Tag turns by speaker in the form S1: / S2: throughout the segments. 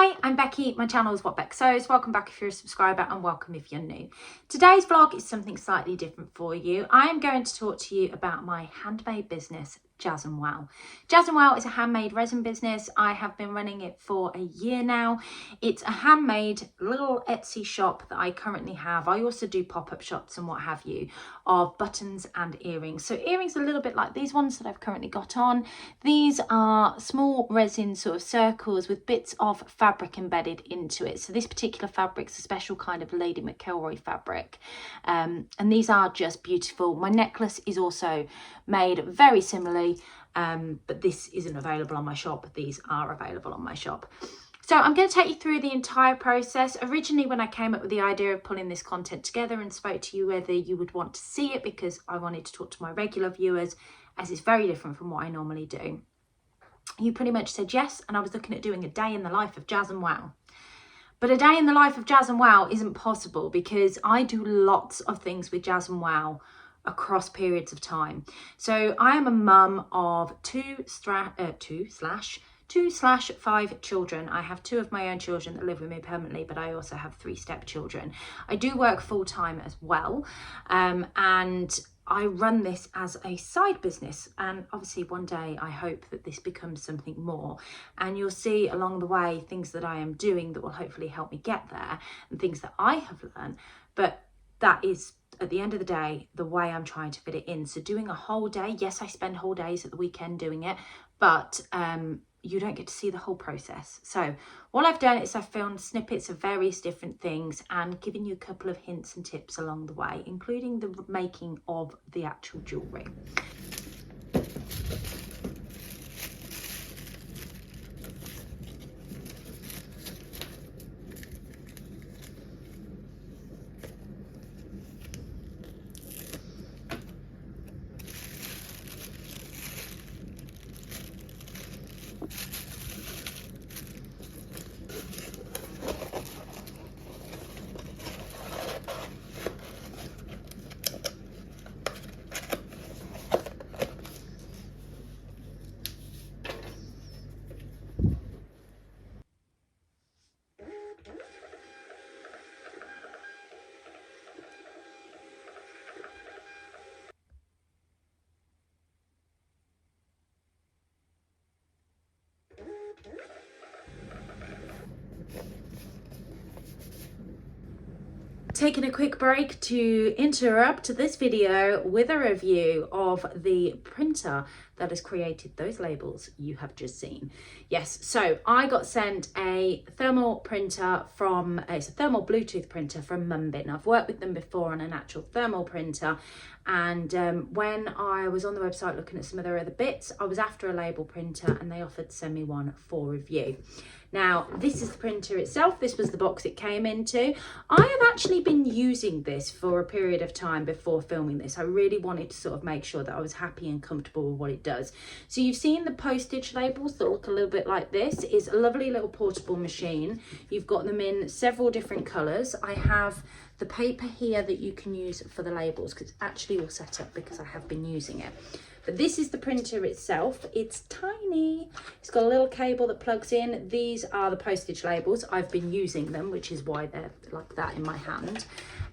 S1: Hi, I'm Becky. My channel is What Beck Sews. Welcome back if you're a subscriber and welcome if you're new. Today's vlog is something slightly different for you. I am going to talk to you about my handmade business, Jazz and Wow. Jazz and Wow is a handmade resin business. I have been running it for a year now. It's a handmade little Etsy shop that I currently have. I also do pop-up shops and what have you of buttons and earrings. So earrings are a little bit like these ones that I've currently got on. These are small resin sort of circles with bits of fabric embedded into it. So this particular fabric's a special kind of Lady McElroy fabric. And these are just beautiful. My necklace is also made very similarly, but this isn't available on my shop. These are available on my shop. So I'm going to take you through the entire process. Originally, when I came up with the idea of pulling this content together and spoke to you whether you would want to see it, because I wanted to talk to my regular viewers, as it's very different from what I normally do. You pretty much said yes, and I was looking at doing a day in the life of Jazz and Wow. But a day in the life of Jazz and Wow isn't possible because I do lots of things with Jazz and Wow across periods of time. So I am a mum of 2/5 children. I have 2 of my own children that live with me permanently, but I also have 3 stepchildren. I do work full-time as well, and I run this as a side business, and obviously one day I hope that this becomes something more, and you'll see along the way things that I am doing that will hopefully help me get there and things that I have learned. But that is, at the end of the day, the way I'm trying to fit it in. So doing a whole day, yes, I spend whole days at the weekend doing it, but you don't get to see the whole process. So what I've done is I've filmed snippets of various different things and given you a couple of hints and tips along the way, including the making of the actual jewellery. Taking a quick break to interrupt this video with a review of the printer that has created those labels you have just seen. Yes, so I got sent a thermal printer from, it's a thermal Bluetooth printer from Mumbin. I've worked with them before on an actual thermal printer, and when I was on the website looking at some of their other bits, I was after a label printer and they offered to send me one for review. Now, this is the printer itself. This was the box it came into. I have actually been using this for a period of time before filming this. I really wanted to sort of make sure that I was happy and comfortable with what it does. So you've seen the postage labels that look a little bit like this. It's a lovely little portable machine. You've got them in several different colours. I have the paper here that you can use for the labels because it's actually all set up because I have been using it. But this is the printer itself. It's tiny. It's got a little cable that plugs in. These are the postage labels. I've been using them, which is why they're like that in my hand.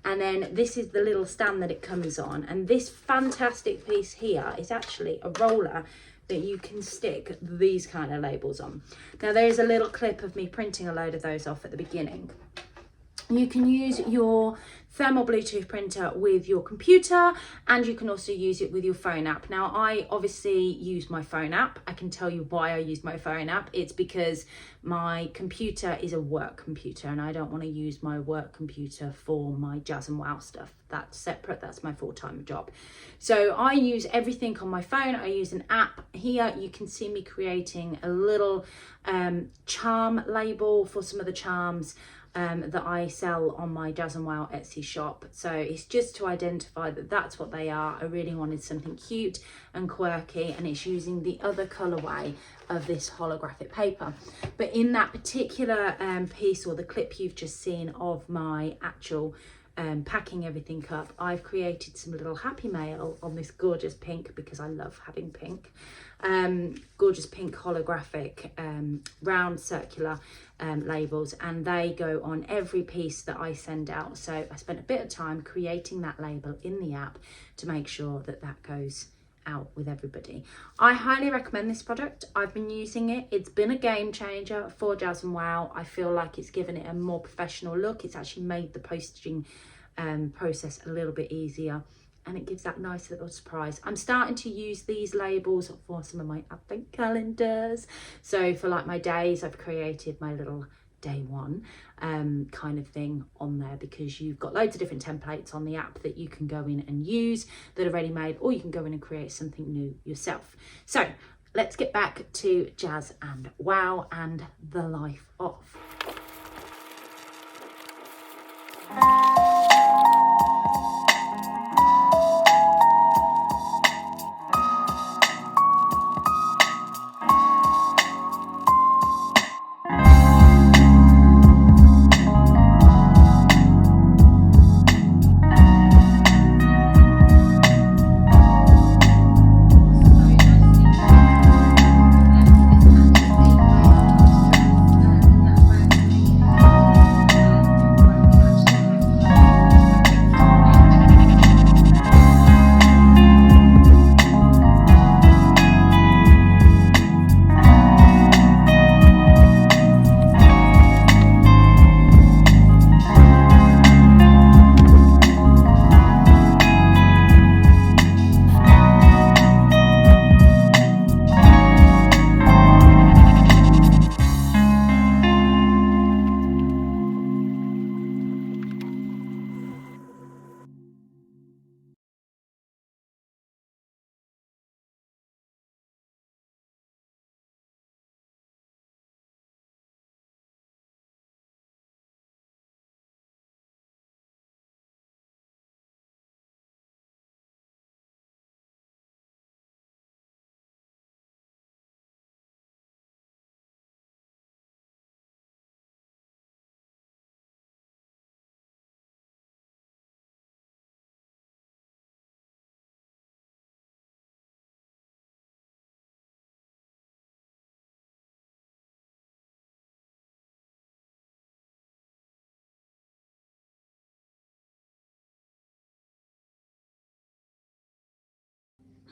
S1: And then this is the little stand that it comes on. And this fantastic piece here is actually a roller that you can stick these kind of labels on. Now there is a little clip of me printing a load of those off at the beginning. You can use your thermal Bluetooth printer with your computer, and you can also use it with your phone app. Now, I obviously use my phone app. I can tell you why I use my phone app. It's because my computer is a work computer and I don't want to use my work computer for my Jazz and Wow stuff. That's separate. That's my full-time job. So I use everything on my phone. I use an app. Here you can see me creating a little charm label for some of the charms that I sell on my Jazz and Wow Etsy shop. So it's just to identify that that's what they are. I really wanted something cute and quirky, and it's using the other colorway of this holographic paper. But in that particular piece, or the clip you've just seen of my actual packing everything up, I've created some little happy mail on this gorgeous pink, because I love having pink, gorgeous pink holographic round circular labels, and they go on every piece that I send out. So I spent a bit of time creating that label in the app to make sure that that goes out with everybody. I highly recommend this product. I've been using it. It's been a game changer for Jazz and Wow. I feel like it's given it a more professional look. It's actually made the posting process a little bit easier, and it gives that nice little surprise. I'm starting to use these labels for some of my advent calendars. So for like my days, I've created my little day one kind of thing on there, because you've got loads of different templates on the app that you can go in and use that are ready made, or you can go in and create something new yourself. So let's get back to Jazz and Wow and the life of.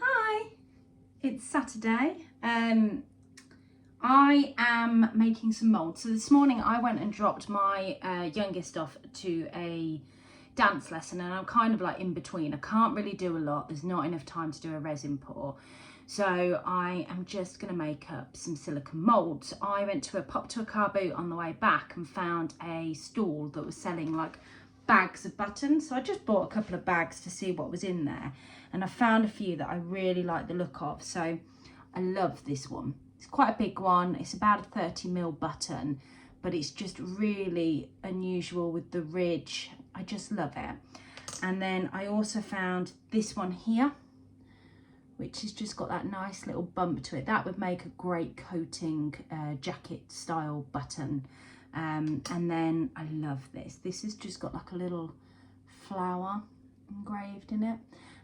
S1: Hi, it's Saturday. I am making some moulds. So this morning I went and dropped my youngest off to a dance lesson, and I'm kind of like in between. I can't really do a lot. There's not enough time to do a resin pour. So I am just going to make up some silicone moulds. I went to popped to a car boot on the way back and found a stall that was selling like bags of buttons. So I just bought a couple of bags to see what was in there, and I found a few that I really like the look of. So I love this one. It's quite a big one. It's about a 30mm button, but it's just really unusual with the ridge. I just love it. And then I also found this one here, which has just got that nice little bump to it. That would make a great coating jacket style button. And then I love this. This has just got like a little flower engraved in it.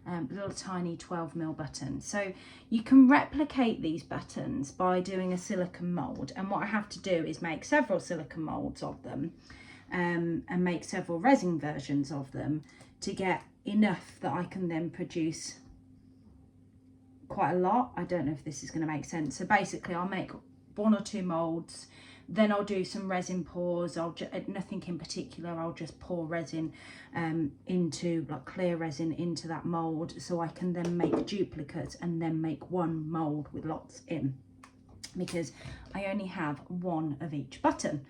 S1: A little tiny 12mm button. So you can replicate these buttons by doing a silicone mould, and what I have to do is make several silicone moulds of them and make several resin versions of them to get enough that I can then produce quite a lot. I don't know if this is going to make sense. So basically I'll make 1 or 2 moulds, then I'll do some resin pours. Nothing in particular, I'll just pour resin into like clear resin into that mould, so I can then make duplicates and then make one mould with lots in, because I only have 1 of each button.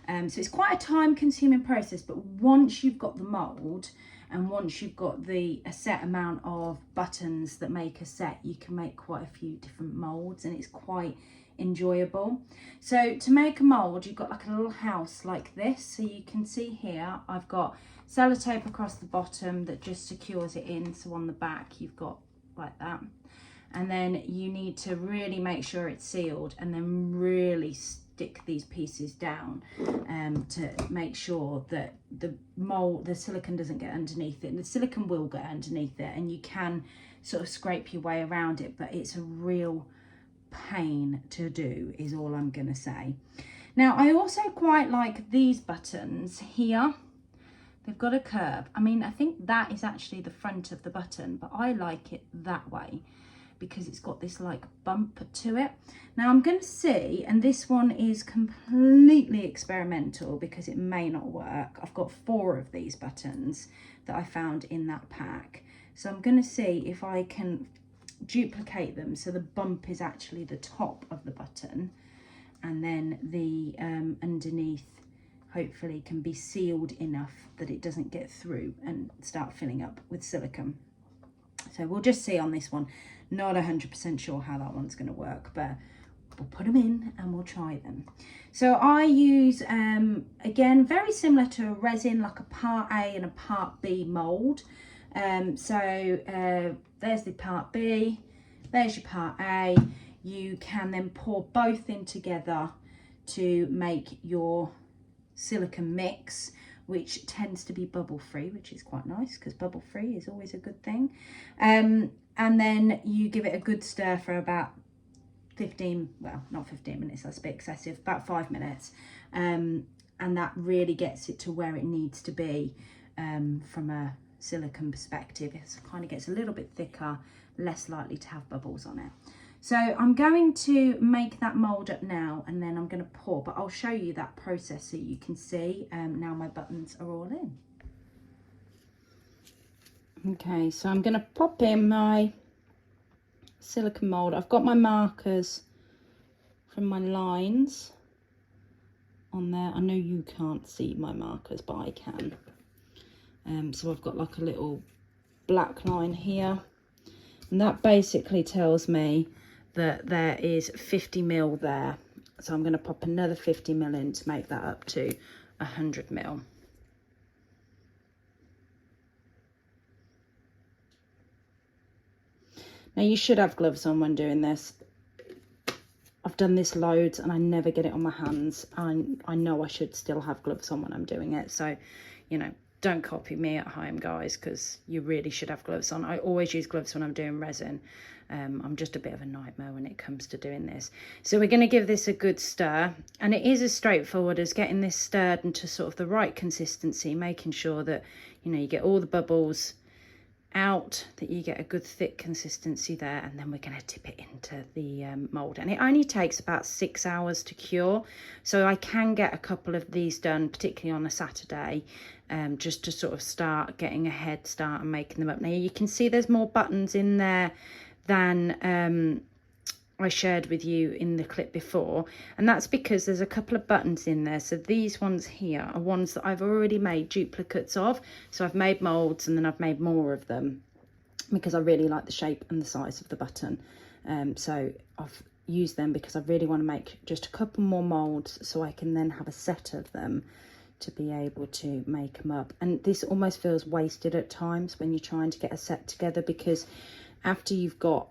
S1: So it's quite a time consuming process, but once you've got the mould and once you've got a set amount of buttons that make a set, you can make quite a few different moulds, and it's quite enjoyable. So to make a mould, you've got like a little house like this. So you can see here I've got sellotape across the bottom that just secures it in, so on the back you've got like that, and then you need to really make sure it's sealed and then really stick these pieces down to make sure that the silicone doesn't get underneath it. And the silicone will get underneath it, and you can sort of scrape your way around it, but it's a real pain to do, is all I'm going to say. Now, I also quite like these buttons here. They've got a curve. I mean, I think that is actually the front of the button, but I like it that way because it's got this like bump to it. Now I'm going to see, and this one is completely experimental because it may not work. I've got 4 of these buttons that I found in that pack. So I'm going to see if I can duplicate them so the bump is actually the top of the button, and then the underneath hopefully can be sealed enough that it doesn't get through and start filling up with silicone. So we'll just see on this one. Not 100% sure how that one's going to work, but we'll put them in and we'll try them. So I use, again, very similar to a resin, like a part A and a part B mould. There's the part B, there's your part A. You can then pour both in together to make your silicone mix, which tends to be bubble free, which is quite nice because bubble free is always a good thing. And then you give it a good stir for about 15, well, not 15 minutes, that's a bit excessive, about 5 minutes. And that really gets it to where it needs to be from a silicone perspective. It kind of gets a little bit thicker, less likely to have bubbles on it. So I'm going to make that mould up now, and then I'm going to pour, but I'll show you that process so you can see now my buttons are all in. Okay, so I'm going to pop in my silicone mould. I've got my markers from my lines on there. I know you can't see my markers, but I can. So I've got like a little black line here, and that basically tells me that there is 50 ml there. So I'm going to pop another 50 ml in to make that up to 100 ml. Now you should have gloves on when doing this. I've done this loads and I never get it on my hands. I know I should still have gloves on when I'm doing it. So, you know, don't copy me at home, guys, because you really should have gloves on. I always use gloves when I'm doing resin. I'm just a bit of a nightmare when it comes to doing this. So we're going to give this a good stir, and it is as straightforward as getting this stirred into sort of the right consistency, making sure that, you know, you get all the bubbles out, that you get a good thick consistency there, and then we're going to tip it into the mould. And it only takes about 6 hours to cure, so I can get a couple of these done, particularly on a Saturday, just to sort of start getting a head start and making them up. Now you can see there's more buttons in there than I shared with you in the clip before, and that's because there's a couple of buttons in there. So these ones here are ones that I've already made duplicates of. So I've made molds and then I've made more of them because I really like the shape and the size of the button. So I've used them because I really want to make just a couple more molds so I can then have a set of them to be able to make them up. And this almost feels wasted at times when you're trying to get a set together, because after you've got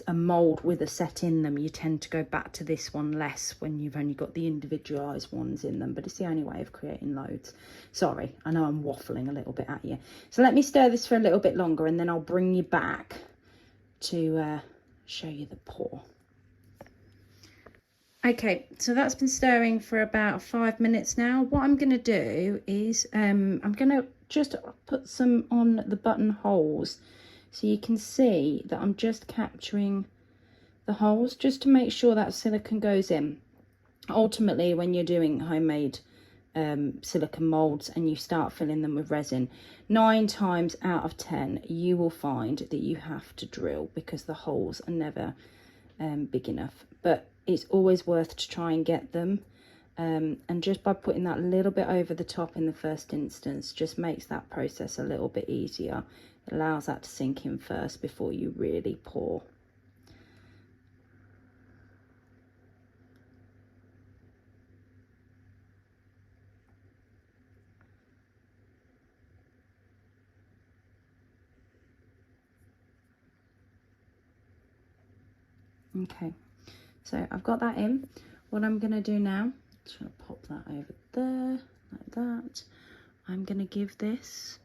S1: a mould with a set in them, you tend to go back to this one less when you've only got the individualized ones in them. But it's the only way of creating loads. Sorry, I know I'm waffling a little bit at you. So let me stir this for a little bit longer, and then I'll bring you back to show you the pour. Okay, so that's been stirring for about 5 minutes now. What I'm going to do is I'm going to just put some on the buttonholes, so you can see that I'm just capturing the holes just to make sure that silicone goes in. Ultimately, when you're doing homemade silicone molds and you start filling them with resin, 9 times out of 10 you will find that you have to drill because the holes are never big enough. But it's always worth to try and get them, and just by putting that little bit over the top in the first instance just makes that process a little bit easier. It allows that to sink in first before you really pour. Okay, so I've got that in. What I'm going to do now, just going to pop that over there, like that. I'm going to give this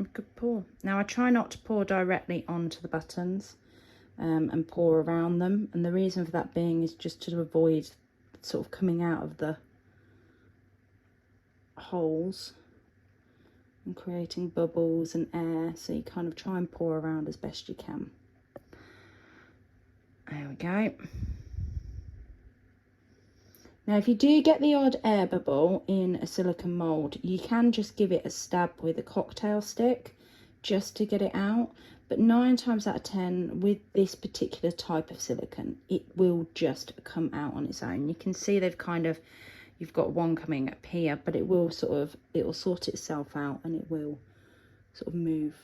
S1: a good pour. Now I try not to pour directly onto the buttons and pour around them. And the reason for that being is just to avoid sort of coming out of the holes and creating bubbles and air. So you kind of try and pour around as best you can. There we go. Now, if you do get the odd air bubble in a silicone mould, you can just give it a stab with a cocktail stick just to get it out. But 9 times out of 10, with this particular type of silicone, it will just come out on its own. You can see they've kind of, you've got one coming up here, but it will sort itself out and it will sort of move.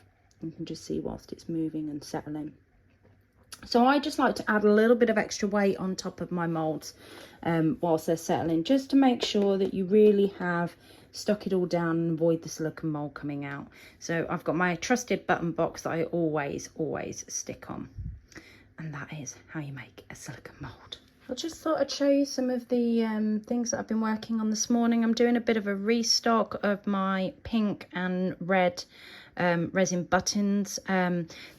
S1: You can just see whilst it's moving and settling. So I just like to add a little bit of extra weight on top of my moulds whilst they're settling, just to make sure that you really have stuck it all down and avoid the silicone mould coming out. So I've got my trusted button box that I always stick on, and that is how you make a silicone mould. I just thought I'd show you some of the things that I've been working on this morning. I'm doing a bit of a restock of my pink and red resin buttons.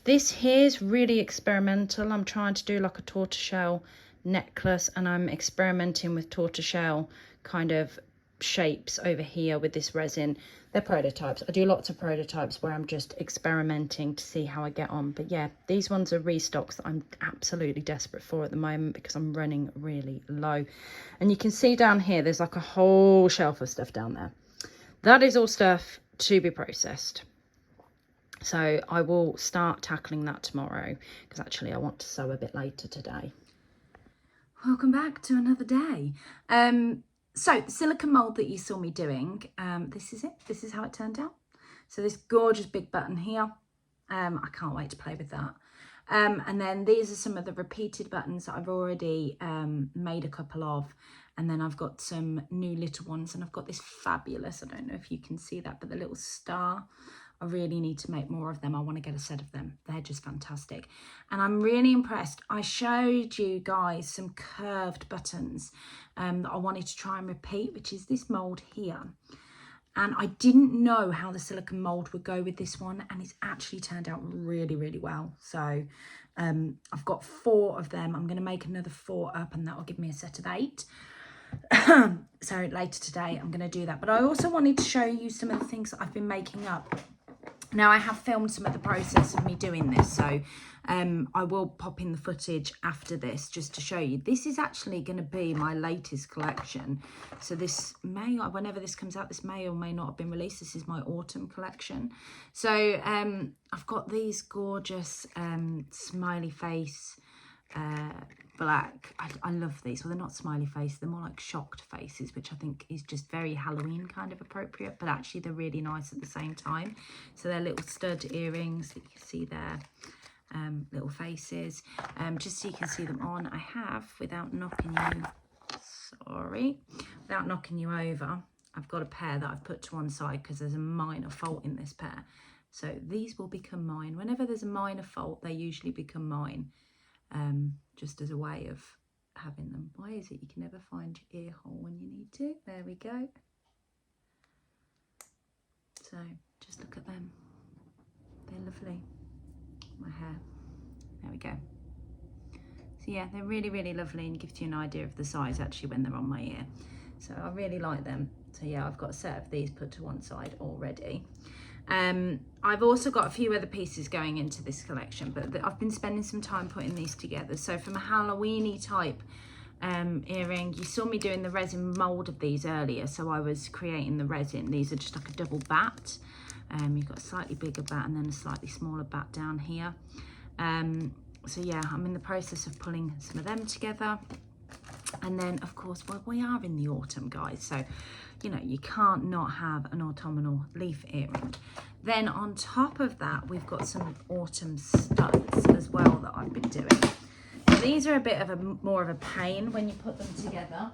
S1: This here's really experimental. I'm trying to do like a tortoiseshell necklace, and I'm experimenting with tortoiseshell kind of shapes over here with this resin. They're prototypes. I do lots of prototypes where I'm just experimenting to see how I get on. But yeah, these ones are restocks that I'm absolutely desperate for at the moment because I'm running really low. And you can see down here, there's like a whole shelf of stuff down there. That is all stuff to be processed. So I will start tackling that tomorrow, because actually I want to sew a bit later today. Welcome back to another day. So the silicone mould that you saw me doing, this is it. This is how it turned out. So this gorgeous big button here. I can't wait to play with that. And then these are some of the repeated buttons that I've already made a couple of. And then I've got some new little ones, and I've got this fabulous, I don't know if you can see that, but the little star. I really need to make more of them. I want to get a set of them. They're just fantastic. And I'm really impressed. I showed you guys some curved buttons that I wanted to try and repeat, which is this mould here. And I didn't know how the silicone mould would go with this one, and it's actually turned out really, really well. So I've got 4 of them. I'm going to make another 4 up, and that will give me a set of 8. So later today I'm going to do that. But I also wanted to show you some of the things that I've been making up. Now, I have filmed some of the process of me doing this, so I will pop in the footage after this just to show you. This is actually going to be my latest collection. So this may, whenever this comes out, this may or may not have been released. This is my autumn collection. So I've got these gorgeous smiley face black. I love these. Well, they're not smiley face, they're more like shocked faces, which I think is just very Halloween kind of appropriate, but actually they're really nice at the same time. So they're little stud earrings that you can see there, little faces, just so you can see them on. I have, without knocking you over, I've got a pair that I've put to one side because there's a minor fault in this pair. So these will become mine. Whenever there's a minor fault, they usually become mine. Just as a way of having them. Why is it you can never find your ear hole when you need to? There we go. So just look at them. They're lovely. My hair. There we go. So yeah, they're really, really lovely, and gives you an idea of the size actually when they're on my ear. So I really like them. So yeah, I've got a set of these put to one side already. I've also got a few other pieces going into this collection, but I've been spending some time putting these together. So from a Halloween-y type earring, you saw me doing the resin mold of these earlier, so I was creating the resin. These are just like a double bat. You've got a slightly bigger bat and then a slightly smaller bat down here. So yeah, I'm in the process of pulling some of them together. And then, of course, well, we are in the autumn, guys, so, you know, you can't not have an autumnal leaf earring. Then on top of that, we've got some autumn studs as well that I've been doing. Now, these are a bit of more of a pain when you put them together.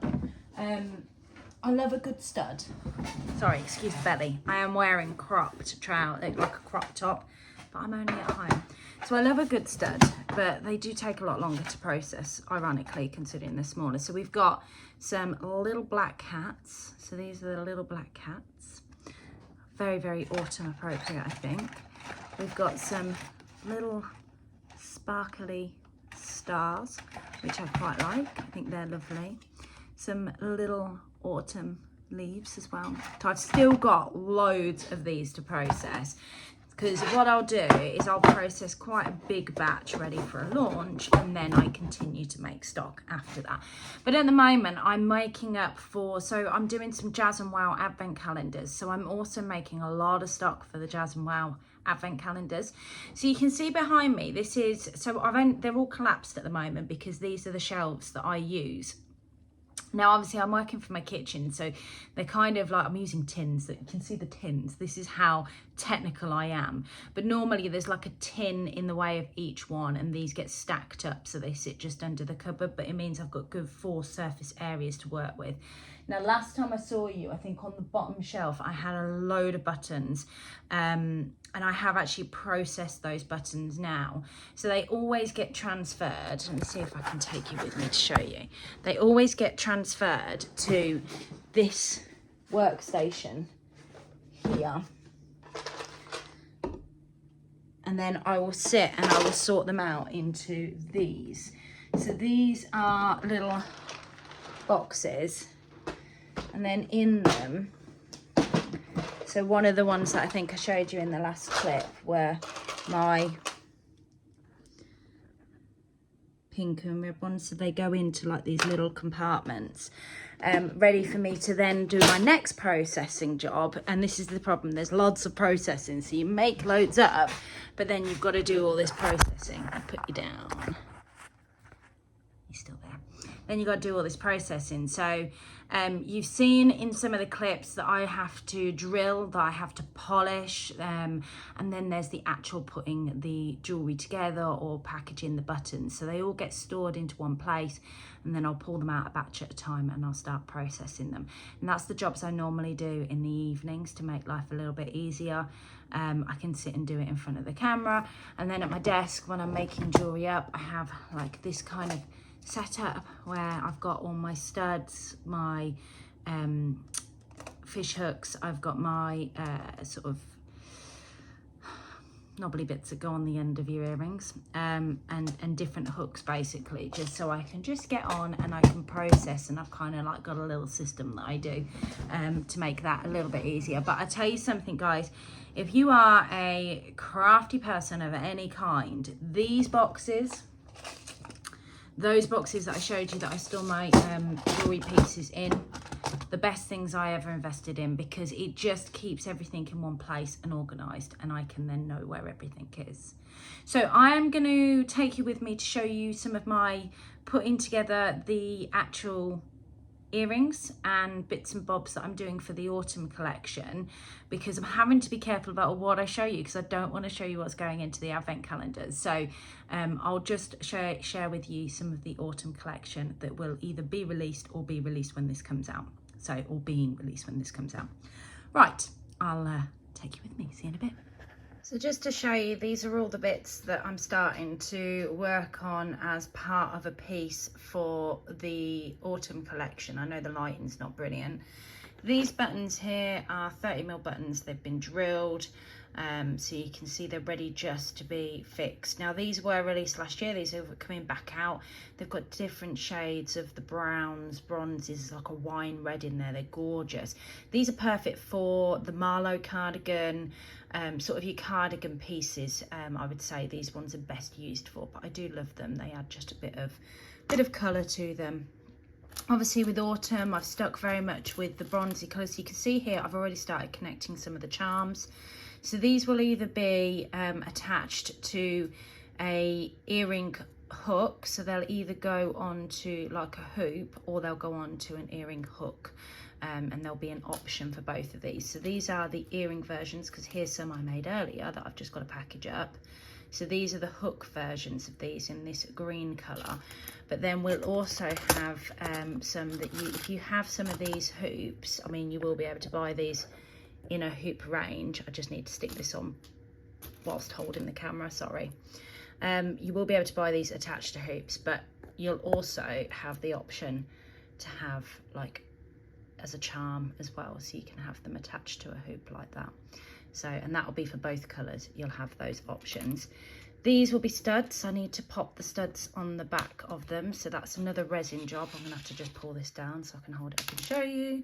S1: I love a good stud. Sorry, excuse the belly. I am wearing cropped trousers, like a crop top, but I'm only at home. So I love a good stud, but they do take a lot longer to process, ironically, considering they're smaller. So we've got some little black cats. So these are the little black cats. Very, very autumn appropriate, I think. We've got some little sparkly stars, which I quite like. I think they're lovely. Some little autumn leaves as well. So I've still got loads of these to process, because what I'll do is I'll process quite a big batch ready for a launch, and then I continue to make stock after that. But at the moment I'm making up for, so I'm doing some Jazz and Wow advent calendars, so I'm also making a lot of stock for the Jazz and Wow advent calendars. So you can see behind me, this is, so they're all collapsed at the moment because these are the shelves that I use. Now, obviously, I'm working from my kitchen, so they're kind of like, I'm using tins. That you can see the tins. This is how technical I am. But normally there's like a tin in the way of each one, and these get stacked up, so they sit just under the cupboard. But it means I've got good 4 surface areas to work with. Now, last time I saw you, I think on the bottom shelf, I had a load of buttons, and I have actually processed those buttons now. So they always get transferred. Let me see if I can take you with me to show you. They always get transferred to this workstation here. And then I will sit and I will sort them out into these. So these are little boxes. And then in them, so one of the ones that I think I showed you in the last clip were my pink and red ones. So they go into like these little compartments, ready for me to then do my next processing job. And this is the problem, there's lots of processing. So you make loads up, but then you've got to do all this processing. I put you down. You're still there. Then you've got to do all this processing. So you've seen in some of the clips that I have to drill, that I have to polish, and then there's the actual putting the jewellery together or packaging the buttons. So they all get stored into one place, and then I'll pull them out a batch at a time and I'll start processing them. And that's the jobs I normally do in the evenings to make life a little bit easier. I can sit and do it in front of the camera, and then at my desk when I'm making jewellery up, I have like this kind of setup where I've got all my studs, my fish hooks, I've got my sort of knobbly bits that go on the end of your earrings, and different hooks basically, just so I can just get on and I can process. And I've kind of like got a little system that I do to make that a little bit easier. But I tell you something, guys, if you are a crafty person of any kind, these boxes, those boxes that I showed you that I store my jewelry pieces in, the best things I ever invested in, because it just keeps everything in one place and organised, and I can then know where everything is. So I am going to take you with me to show you some of my putting together the actual earrings and bits and bobs that I'm doing for the autumn collection, because I'm having to be careful about what I show you, because I don't want to show you what's going into the advent calendars. So I'll just share with you some of the autumn collection that will either be released or be released when this comes out. So, or being released when this comes out. Right, I'll take you with me, see you in a bit. So just to show you, these are all the bits that I'm starting to work on as part of a piece for the autumn collection. I know the lighting's not brilliant. These buttons here are 30mm buttons. They've been drilled, so you can see they're ready just to be fixed. Now these were released last year. These are coming back out. They've got different shades of the browns, bronzes, like a wine red in there. They're gorgeous. These are perfect for the Marlowe cardigan, sort of your cardigan pieces. I would say these ones are best used for, but I do love them. They add just a bit of colour to them. Obviously with autumn, I've stuck very much with the bronzy colours. You can see here I've already started connecting some of the charms. So these will either be attached to a earring hook, so they'll either go onto like a hoop or they'll go onto an earring hook, and there'll be an option for both of these. So these are the earring versions, because here's some I made earlier that I've just got to package up. So these are the hook versions of these in this green colour. But then we'll also have some that if you have some of these hoops, I mean, you will be able to buy these in a hoop range. I just need to stick this on whilst holding the camera, sorry. You will be able to buy these attached to hoops, but you'll also have the option to have like as a charm as well, so you can have them attached to a hoop like that. So, and that will be for both colours, you'll have those options. These will be studs. I need to pop the studs on the back of them, so that's another resin job. I'm gonna have to just pull this down so I can hold it up and show you.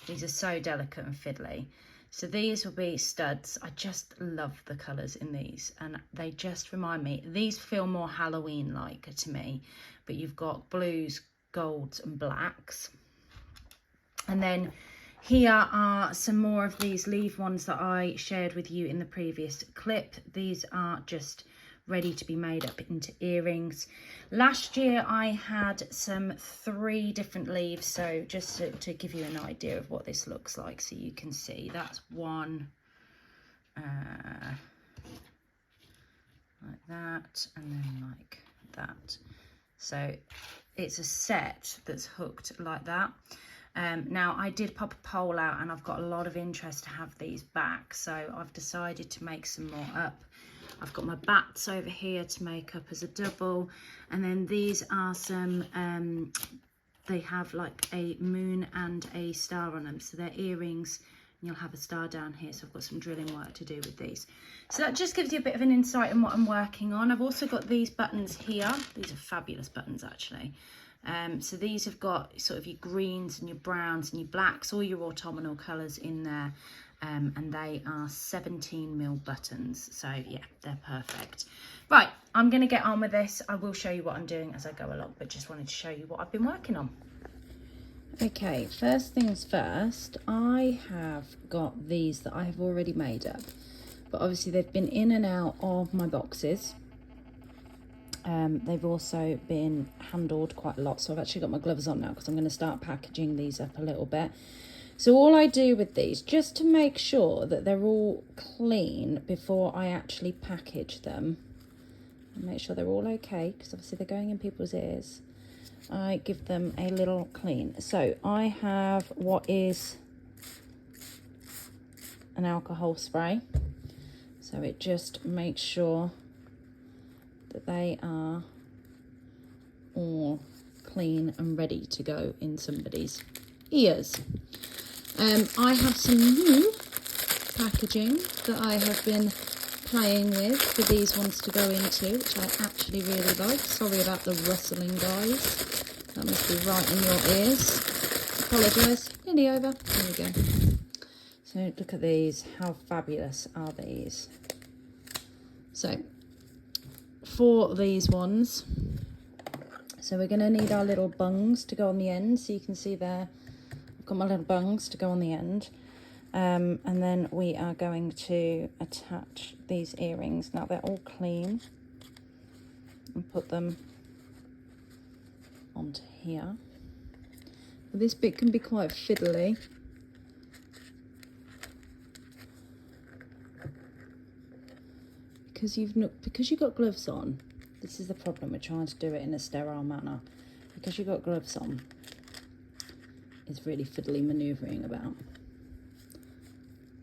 S1: These are so delicate and fiddly. So these will be studs. I just love the colours in these, and they just remind me, these feel more Halloween-like to me, but you've got blues, golds and blacks. And then here are some more of these leaf ones that I shared with you in the previous clip. These are just ready to be made up into earrings. Last year I had some 3 different leaves, so just to give you an idea of what this looks like, so you can see that's one like that, and then like that. So it's a set that's hooked like that. Now I did pop a poll out and I've got a lot of interest to have these back, so I've decided to make some more up. I've got my bats over here to make up as a double, and then these are some, they have like a moon and a star on them, so they're earrings, and you'll have a star down here, so I've got some drilling work to do with these. So that just gives you a bit of an insight on what I'm working on. I've also got these buttons here. These are fabulous buttons actually. So these have got sort of your greens and your browns and your blacks, all your autumnal colours in there. And they are 17mm buttons, so yeah, they're perfect. Right, I'm going to get on with this. I will show you what I'm doing as I go along, but just wanted to show you what I've been working on. Okay, first things first, I have got these that I have already made up, but obviously they've been in and out of my boxes. They've also been handled quite a lot, so I've actually got my gloves on now because I'm going to start packaging these up a little bit. So all I do with these, just to make sure that they're all clean before I actually package them, and make sure they're all okay, because obviously they're going in people's ears, I give them a little clean. So I have what is an alcohol spray, so it just makes sure that they are all clean and ready to go in somebody's ears. I have some new packaging that I have been playing with for these ones to go into, which I actually really like. Sorry about the rustling, guys. That must be right in your ears. Apologise. Nearly over. There we go. So look at these. How fabulous are these? So for these ones, so we're going to need our little bungs to go on the end. So you can see there, I've got my little bungs to go on the end. And then we are going to attach these earrings. Now they're all clean, and put them onto here. This bit can be quite fiddly. Because you've got gloves on. This is the problem with trying to do it in a sterile manner. Because you've got gloves on, it's really fiddly manoeuvring about.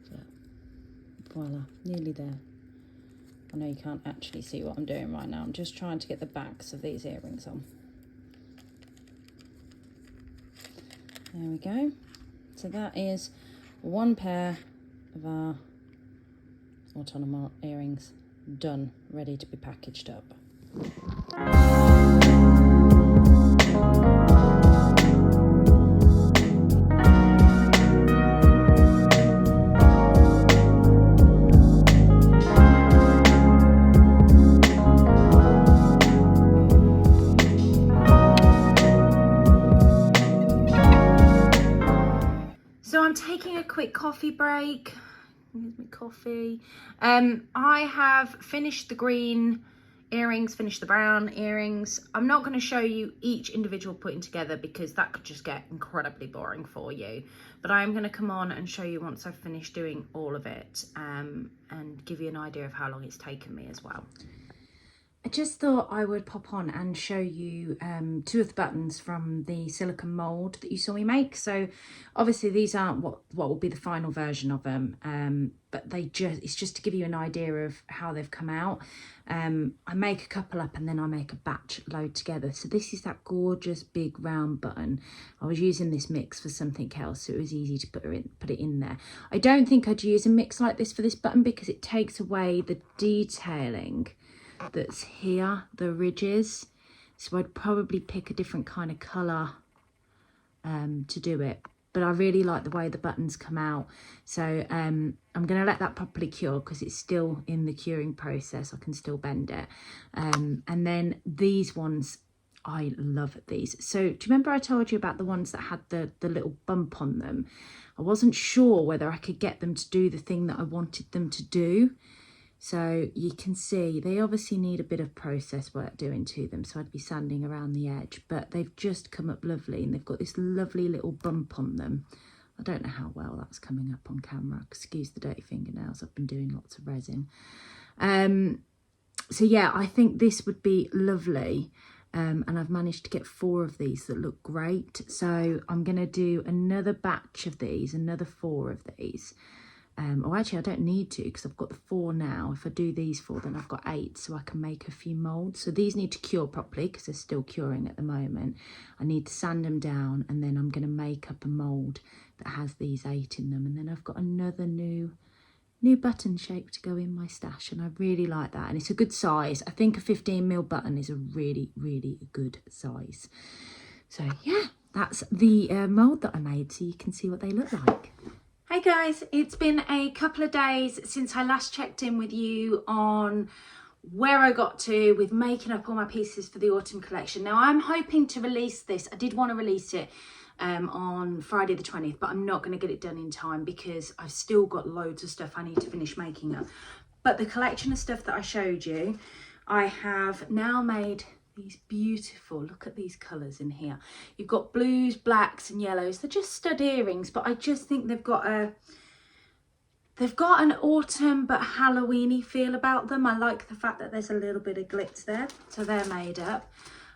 S1: But voila, nearly there. I know you can't actually see what I'm doing right now. I'm just trying to get the backs of these earrings on. There we go. So that is one pair of our autumnal earrings done, ready to be packaged up. So I'm taking a quick coffee break. Here's my coffee. I have finished the green earrings, finished the brown earrings. I'm not going to show you each individual putting together because that could just get incredibly boring for you. But I am going to come on and show you once I've finished doing all of it, and give you an idea of how long it's taken me as well. I just thought I would pop on and show you two of the buttons from the silicone mould that you saw me make. So obviously these aren't what will be the final version of them, but it's just to give you an idea of how they've come out. I make a couple up and then I make a batch load together. So this is that gorgeous big round button. I was using this mix for something else, so it was easy to put it in there. I don't think I'd use a mix like this for this button because it takes away the detailing that's here, the ridges, so I'd probably pick a different kind of colour to do it, but I really like the way the buttons come out. So I'm going to let that properly cure because it's still in the curing process. I can still bend it, and then these ones, I love these. So do you remember I told you about the ones that had the little bump on them? I wasn't sure whether I could get them to do the thing that I wanted them to do. So you can see they obviously need a bit of process work doing to them, so I'd be sanding around the edge, but they've just come up lovely and they've got this lovely little bump on them. I don't know how well that's coming up on camera, excuse the dirty fingernails, I've been doing lots of resin. So yeah, I think this would be lovely, and I've managed to get 4 of these that look great. So I'm going to do another batch of these, another 4 of these. Or actually I don't need to because I've got the 4 now. If I do these 4, then I've got 8, so I can make a few moulds. So these need to cure properly because they're still curing at the moment. I need to sand them down, and then I'm going to make up a mould that has these 8 in them, and then I've got another new button shape to go in my stash, and I really like that, and it's a good size. I think a 15mm button is a really good size. So yeah, that's the mould that I made, so you can see what they look like. Hey guys, it's been a couple of days since I last checked in with you on where I got to with making up all my pieces for the autumn collection. Now I'm hoping to release this. I did want to release it on Friday the 20th, but I'm not going to get it done in time because I've still got loads of stuff I need to finish making up. But the collection of stuff that I showed you, I have now made these beautiful, look at these colours in here. You've got blues, blacks and yellows. They're just stud earrings, but I just think they've got an autumn but Halloweeny feel about them. I like the fact that there's a little bit of glitz there, so they're made up.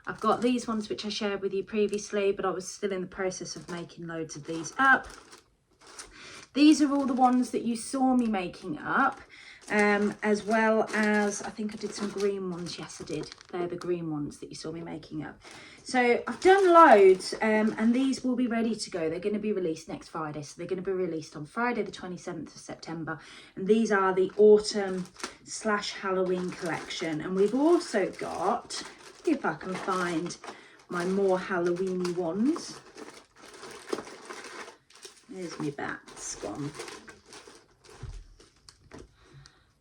S1: I've got these ones which I shared with you previously, but I was still in the process of making loads of these up. These are all the ones that you saw me making up. As well as, I think I did some green ones. Yes, I did. They're the green ones that you saw me making up. So I've done loads, and these will be ready to go. They're going to be released next Friday. So they're going to be released on Friday the 27th of September. And these are the autumn / Halloween collection. And we've also got, if I can find my more Halloweeny ones. There's my bats gone.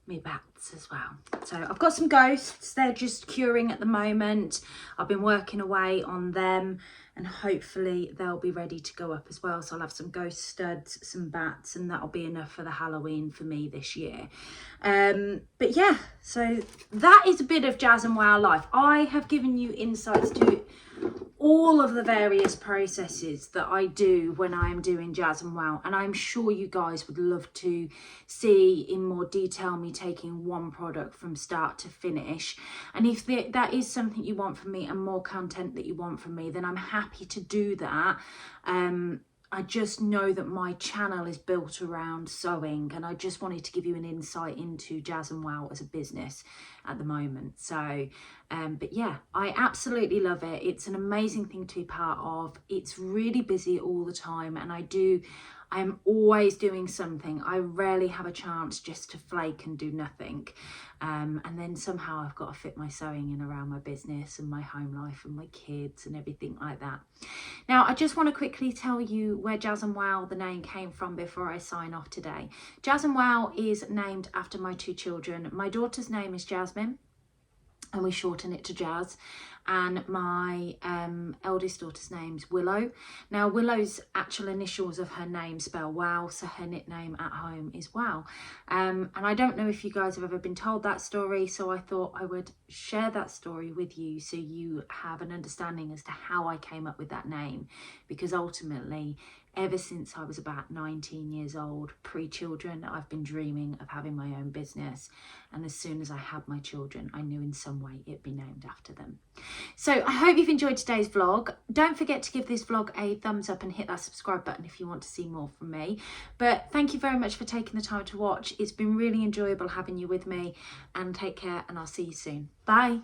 S1: Me bats as well. So I've got some ghosts, they're just curing at the moment. I've been working away on them and hopefully they'll be ready to go up as well. So I'll have some ghost studs, some bats, and that'll be enough for the Halloween for me this year. But yeah, so that is a bit of Jazz and Wow life. I have given you insights to all of the various processes that I do when I am doing Jazz and Wow, and I'm sure you guys would love to see in more detail me taking one product from start to finish. And if that is something you want from me and more content that you want from me, then I'm happy to do that. I just know that my channel is built around sewing, and I just wanted to give you an insight into Jazz and Wow as a business at the moment. So but yeah, I absolutely love it. It's an amazing thing to be part of. It's really busy all the time, and I'm always doing something. I rarely have a chance just to flake and do nothing. And then somehow I've got to fit my sewing in around my business and my home life and my kids and everything like that. Now, I just want to quickly tell you where Jazz and Wow, the name, came from before I sign off today. Jazz and Wow is named after my 2 children. My daughter's name is Jasmine, and we shorten it to Jazz, and my eldest daughter's name's Willow. Now Willow's actual initials of her name spell wow, so her nickname at home is Wow. And I don't know if you guys have ever been told that story, so I thought I would share that story with you so you have an understanding as to how I came up with that name, because ultimately ever since I was about 19 years old, pre-children, I've been dreaming of having my own business. And as soon as I had my children, I knew in some way it'd be named after them. So I hope you've enjoyed today's vlog. Don't forget to give this vlog a thumbs up and hit that subscribe button if you want to see more from me. But thank you very much for taking the time to watch. It's been really enjoyable having you with me, and take care, and I'll see you soon. Bye.